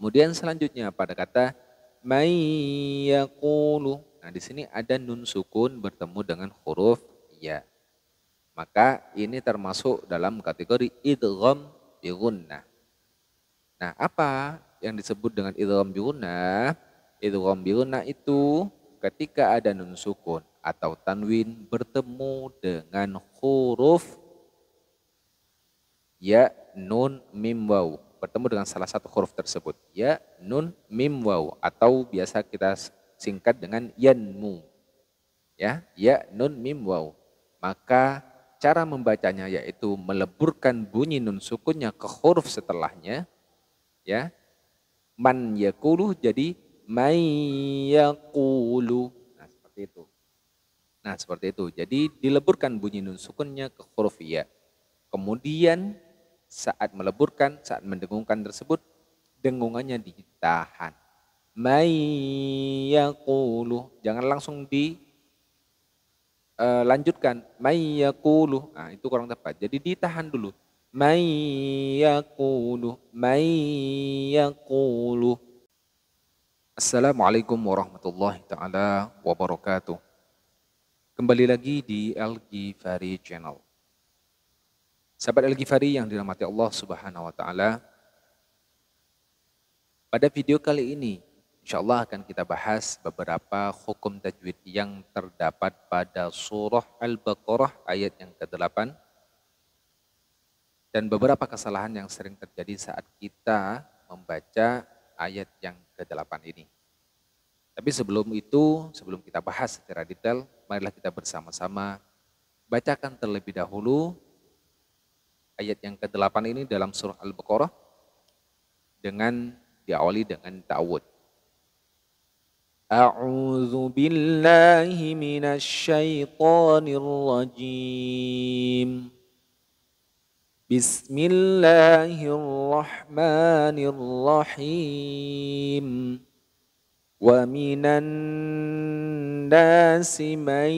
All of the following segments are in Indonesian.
Kemudian selanjutnya pada kata may yaqulu. Nah, di sini ada nun sukun bertemu dengan huruf ya. Maka ini termasuk dalam kategori idgham bi gunnah. Nah, apa yang disebut dengan idgham bi gunnah? Idgham bi gunnah itu ketika ada nun sukun atau tanwin bertemu dengan huruf ya, nun, mim, waw. Bertemu dengan salah satu huruf tersebut. Ya, nun, mim, waw. Atau biasa kita singkat dengan yanmu. Ya, nun, mim, waw. Maka cara membacanya yaitu meleburkan bunyi nun sukunnya ke huruf setelahnya. Ya, man yakulu jadi may yakulu. Nah, seperti itu. Nah, seperti itu. Jadi dileburkan bunyi nun sukunnya ke huruf ya. Kemudian saat meleburkan, saat mendengungkan tersebut, dengungannya ditahan. May yaqulu. Jangan langsung dilanjutkan. May yaqulu. Nah, itu kurang tepat. Jadi ditahan dulu. May yaqulu. May yaqulu. Assalamualaikum warahmatullahi taala wabarakatuh. Kembali lagi di Al-Ghifari Channel. Sahabat Al-Ghifari yang dirahmati Allah Subhanahu wa taala. Pada video kali ini, insya Allah akan kita bahas beberapa hukum tajwid yang terdapat pada surah Al-Baqarah ayat yang ke-8 dan beberapa kesalahan yang sering terjadi saat kita membaca ayat yang ke-8 ini. Tapi sebelum itu, sebelum kita bahas secara detail, marilah kita bersama-sama bacakan terlebih dahulu ayat yang ke-8 ini dalam surah Al-Baqarah dengan diawali dengan ta'awud. A'udzu billahi minasy syaithanir rajim. Bismillahirrahmanirrahim. Wa minan nasi man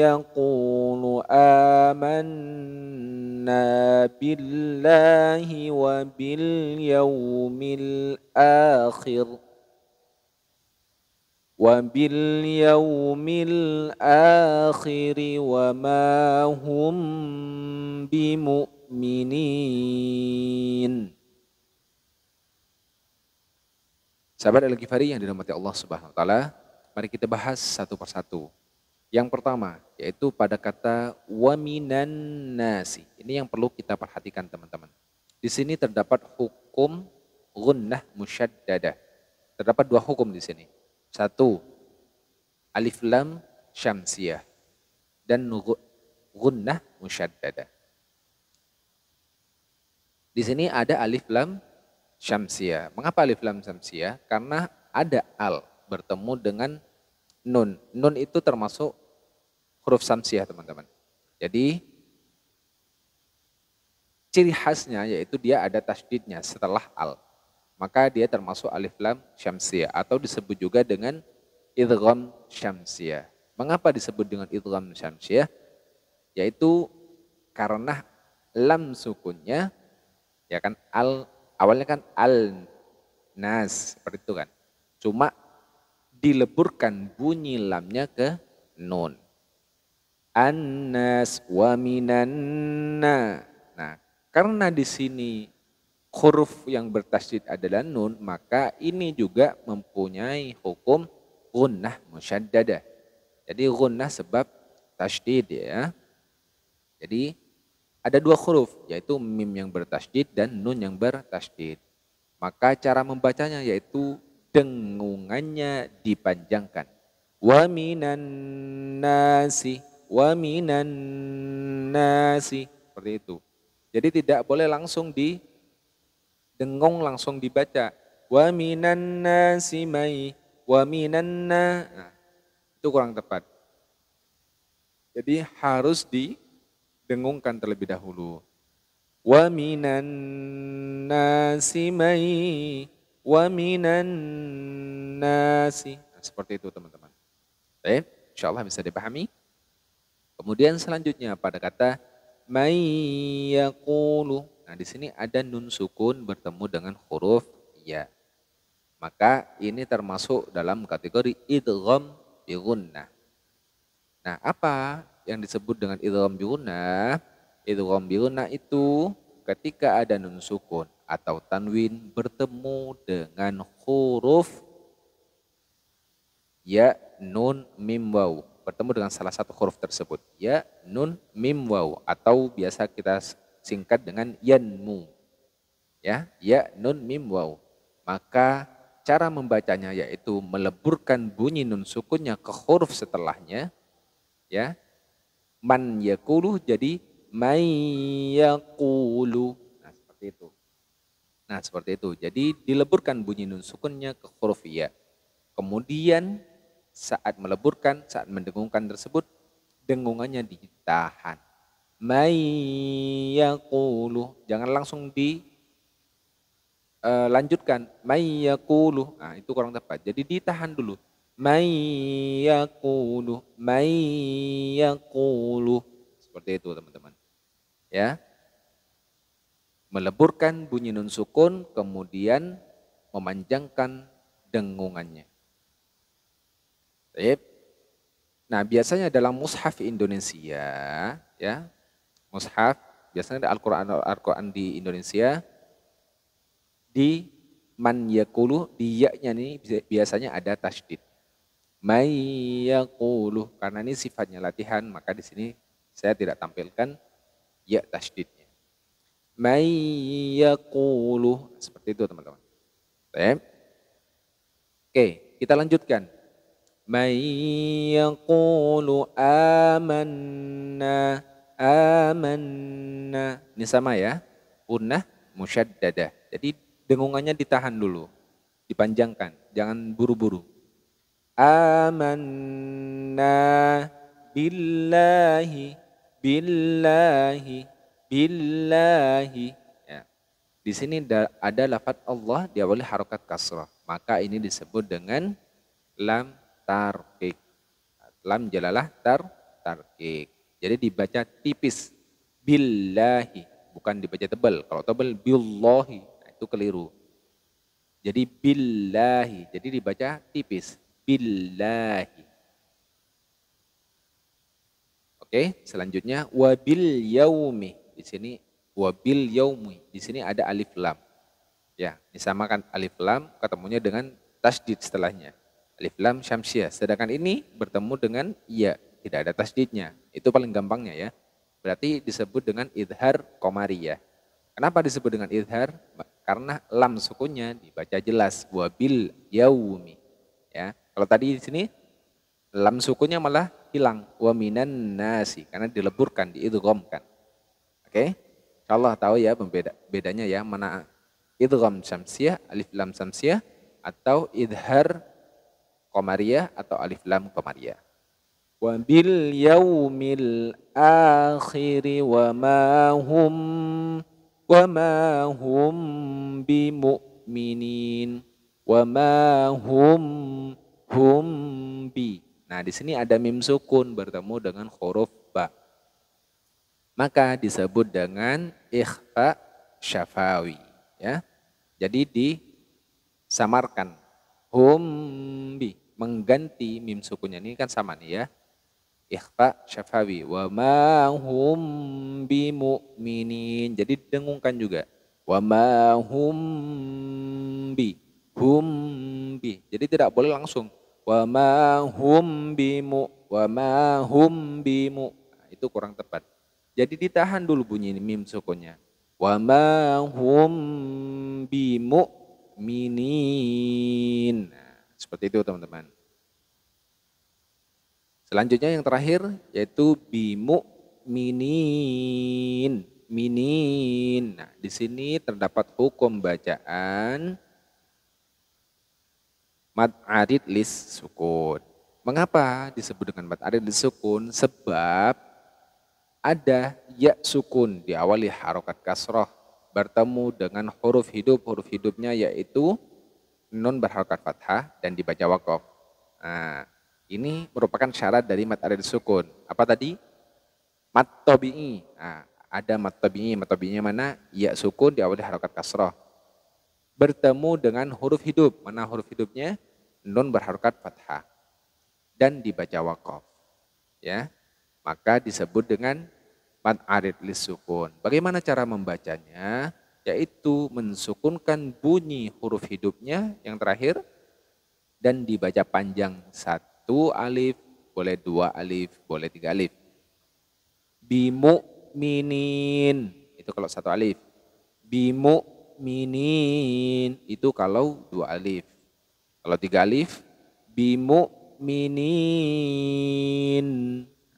yaqulu amanna billahi wa bil yaumil akhir wa ma hum bimu'minin. Sahabat Al-Ghifari yang dirahmati Allah Subhanahu wa taala, mari kita bahas satu persatu. Yang pertama yaitu pada kata wa minan nasi. Ini yang perlu kita perhatikan teman-teman. Di sini terdapat hukum gunnah musyaddadah. Terdapat dua hukum di sini. Satu, alif lam syamsiyah dan gunnah musyaddadah. Di sini ada alif lam syamsiyah. Mengapa alif lam syamsiyah? Karena ada al bertemu dengan nun. Nun itu termasuk huruf syamsiyah teman-teman. Jadi ciri khasnya yaitu dia ada tasydidnya setelah al. Maka dia termasuk alif lam syamsiyah atau disebut juga dengan idgham syamsiyah. Mengapa disebut dengan idgham syamsiyah? Yaitu karena lam sukunnya ya kan al awalnya kan al-nas, seperti itu kan. Cuma dileburkan bunyi lamnya ke nun. An-nas wa minanna. Nah, karena di sini huruf yang bertasydid adalah nun, maka ini juga mempunyai hukum gunnah musyaddadah. Jadi gunnah sebab tasydid ya. Jadi ada dua huruf, yaitu mim yang bertasydid dan nun yang bertasydid. Maka cara membacanya yaitu dengungannya dipanjangkan. Wa minan nasi, wa minan nasi. Seperti itu. Jadi tidak boleh langsung didengung, langsung dibaca. Wa minan nasi mai, wa minan na. Nah, itu kurang tepat. Jadi harus didengungkan terlebih dahulu. Wa minan nasi mai wa minan nasi. Nah, seperti itu teman-teman. Baik, insyaallah bisa dipahami. Kemudian selanjutnya pada kata may yaqulu. Nah, di sini ada nun sukun bertemu dengan huruf ya. maka ini termasuk dalam kategori idgham bi gunnah. Nah, apa yang disebut dengan idgham bi gunnah? Idgham bi gunnah itu ketika ada nun sukun atau tanwin bertemu dengan huruf ya, nun, mim, waw. Bertemu dengan salah satu huruf tersebut. Ya, nun, mim, waw. Atau biasa kita singkat dengan yanmu. Ya, nun, mim, waw. Maka cara membacanya yaitu meleburkan bunyi nun sukunnya ke huruf setelahnya. Ya, man yakulu jadi may yakulu. Nah, seperti itu. Jadi dileburkan bunyi nun sukunnya ke huruf ya. Kemudian saat meleburkan, saat mendengungkan tersebut, dengungannya ditahan. May yaqulu, jangan langsung dilanjutkan. May yaqulu, nah itu kurang tepat. Jadi ditahan dulu. May yaqulu, may yaqulu. Seperti itu teman-teman. Ya. Meleburkan bunyi nun sukun, kemudian memanjangkan dengungannya. Nah, biasanya dalam mushaf Indonesia, ya, mushaf biasanya Al-Quran di Indonesia di man yakulu, di ya-nya ini biasanya ada tasydid. May yakulu, karena ini sifatnya latihan, maka di sini saya tidak tampilkan ya tasydidnya. May yakulu, seperti itu teman-teman. Oke, kita lanjutkan. Man yaqulu amanna, amanna. Ini sama ya. Gunnah musyaddadah. Jadi dengungannya ditahan dulu. Dipanjangkan, jangan buru-buru. Amanna billahi, billahi, billahi. Ya. Di sini ada lafaz Allah diawali harokat kasrah. Maka ini disebut dengan lam tarqiq. Lam jalalah tarqiq. Jadi dibaca tipis. Billahi. Bukan dibaca tebal. Kalau tebal billahi. Nah, itu keliru. Jadi billahi. Jadi dibaca tipis. Billahi. Oke, selanjutnya wabil yaumi. Di sini wabil yaumi. Di sini ada alif lam. Ya, disamakan alif lam ketemunya dengan tasdid setelahnya. Alif lam syamsiah. Sedangkan ini bertemu dengan iya, tidak ada tasdidnya. Itu paling gampangnya ya. Berarti disebut dengan idhar qamariyah. Kenapa disebut dengan idhar? Karena lam sukunnya dibaca jelas, wabil yaumi. Ya. Kalau tadi di sini lam sukunnya malah hilang, wa minan nasi, karena dileburkan, diidghamkan. Oke? Insyaallah tahu ya bedanya ya, mana idgham syamsiah, alif lam syamsiah, atau idhar qamariyah atau alif lam qamariyah. Wa bil yaumil akhiri wa ma hum bimu'minin wa ma hum bi. Nah, di sini ada mim sukun bertemu dengan huruf ba. Maka disebut dengan ikhfa syafawi, ya. Jadi disamarkan. Hum bi, mengganti mim sukunnya ini kan sama nih ya. Ikhfa syafawi wa ma hum bi mu'minin. Jadi didengungkan juga. Wa ma hum bi. Hum bi. Jadi tidak boleh langsung wa ma hum bimu, wa ma hum bimu. Nah, itu kurang tepat. Jadi ditahan dulu bunyi mim sukunnya. Wa ma hum bimu'minin. Nah, seperti itu teman-teman. Selanjutnya yang terakhir yaitu bimu'minin. Minin. Nah, di sini terdapat hukum bacaan mad arid lis sukun. Mengapa disebut dengan mad arid lis sukun? Sebab ada ya sukun diawali harokat kasroh bertemu dengan huruf hidupnya yaitu nun berharokat fathah dan dibaca waqaf. Nah, ini merupakan syarat dari mad arid lis sukun. Apa tadi? Mad tabi'i. Nah, ada mad tabi'i. Mad tabi'inya mana? Ya sukun diawali harokat kasroh. bertemu dengan huruf hidup. Mana huruf hidupnya? Nun berharokat fathah dan dibaca waqaf. Ya, maka disebut dengan mad arid lisukun. Bagaimana cara membacanya? Yaitu mensukunkan bunyi huruf hidupnya yang terakhir dan dibaca panjang, 1 alif, boleh 2 alif, boleh 3 alif. Bimu'minin, itu kalau 1 alif. Bimu'minin, itu kalau 2 alif. Kalau 3 alif, bimu'minin.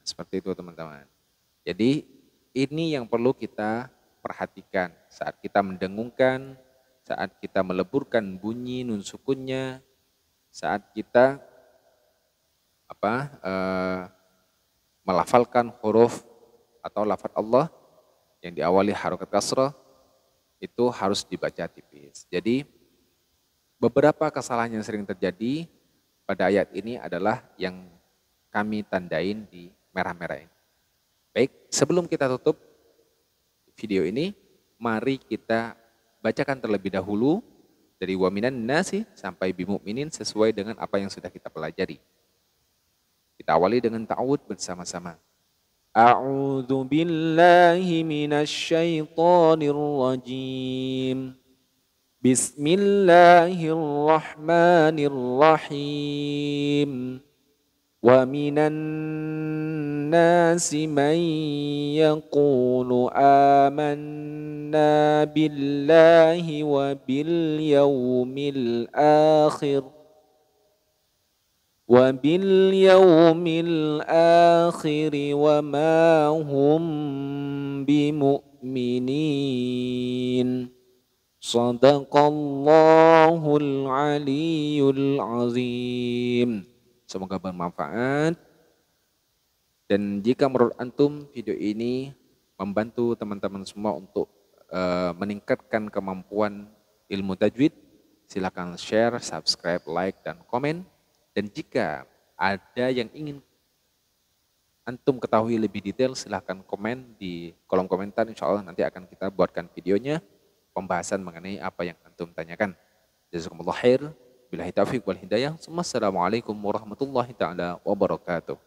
Seperti itu teman-teman. Jadi ini yang perlu kita perhatikan saat kita mendengungkan, saat kita meleburkan bunyi nun sukunnya, saat kita melafalkan huruf atau lafaz Allah yang diawali harokat kasrah itu harus dibaca tipis. Jadi beberapa kesalahan yang sering terjadi pada ayat ini adalah yang kami tandain di merah-merah ini. Baik, sebelum kita tutup video ini, mari kita bacakan terlebih dahulu dari wa minan nasi sampai bimu'minin sesuai dengan apa yang sudah kita pelajari. Kita awali dengan ta'awud bersama-sama. A'udzu billahi minasy syaithanir rajim. Bismillahirrahmanirrahim. Wa minan nasi man yaqulu amanna billahi wa bil yaumil akhir wa ma hum bimu'minin. Shadaqallahul aliyyul azim. Semoga bermanfaat. Dan jika menurut antum video ini membantu teman-teman semua untuk meningkatkan kemampuan ilmu tajwid, silakan share, subscribe, like, dan komen. Dan jika ada yang ingin antum ketahui lebih detail, silahkan komen di kolom komentar. Insya Allah nanti akan kita buatkan videonya, pembahasan mengenai apa yang antum tanyakan. Jazakumullah khair. Billahi taufiq wal hidayah. Assalamualaikum warahmatullahi taala wabarakatuh.